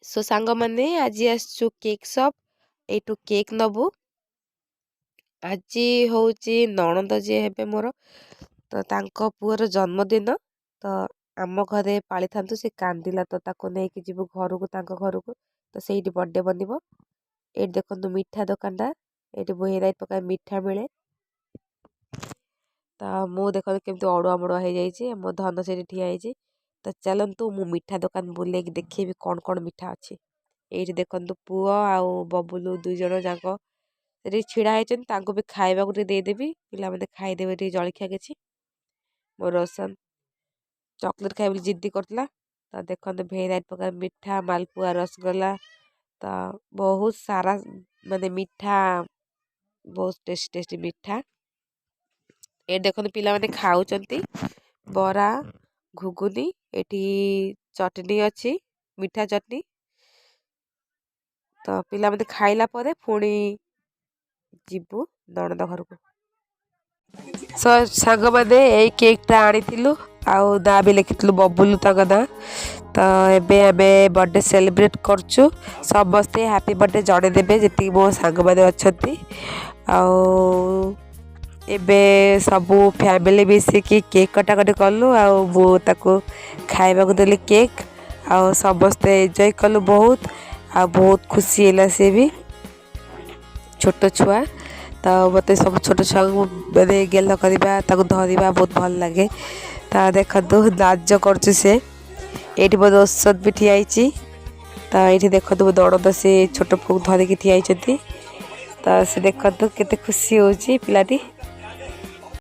सो सांग माने आज आसचु केक शॉप एटू केक नबु। आज होची नणंद जे हेबे मोर तो तांको पुअर जन्मदिन तो आम घरे पाली थांतु से कांदिला तो ताको नेकी जिबु घर को तांको घर को तो सेठी बर्थडे बनिबो। एट देखंतु मिठा दुकानटा एटी वेराइटी प्रकार मिठा मिले तो मु देखो केमती अड़ुआ मड़ुआ हो जाइए मो धन से ठिया होइछि। तो चलतु मु मिठा दुकान बुले देखेबी कौन कौन मिठा अच्छी। ये देखु पुओ आउ बबुलू दुई जन जाक छिड़ा होती भी खाइबा देदेवी पे खाईदे जलखिया किसी। मो रोशन चॉकलेट खाए जिद्दी करता तो देखो भेराइट प्रकार मिठा मालपुआ रसगोल्ला तो बहुत सारा माने मिठा बहुत टेस्टी टेस्टी मिठा। ये देखो पिला माने खाऊचंती बरा घुगुनी एठी चटनी अच्छी मिठा चटनी तो पिला मते खाइला परे पुणी जीवु नणंद घर को। सो सांग माने ए केकटा आनिथिलु आउ ना भी लिखिथिलु बबुलू तक ना। तो एबे आमे बर्थडे सेलिब्रेट करछु समस्ते हैप्पी बर्थडे जणे देबे जति मो सांग माने अछंती। आउ एबे सबु फैमिली मिसिकी केक कटाकटी कलु आउ मो ताको खाइबा को देली केक आउ समस्ते एंजॉय कलु बहुत आ बहुत खुशी है सी भी छोट छुआ। तो मत सब छोट छुआ मैंने गेल करवा धरवा बहुत भल लगे। तो देखु नाच कर से ये मो दोस्त भी ठिया। तो ये देखु मो नणंद से छोट पुक धरिकी ठिया। तो से देखु केते खुशी होची पिलाटी।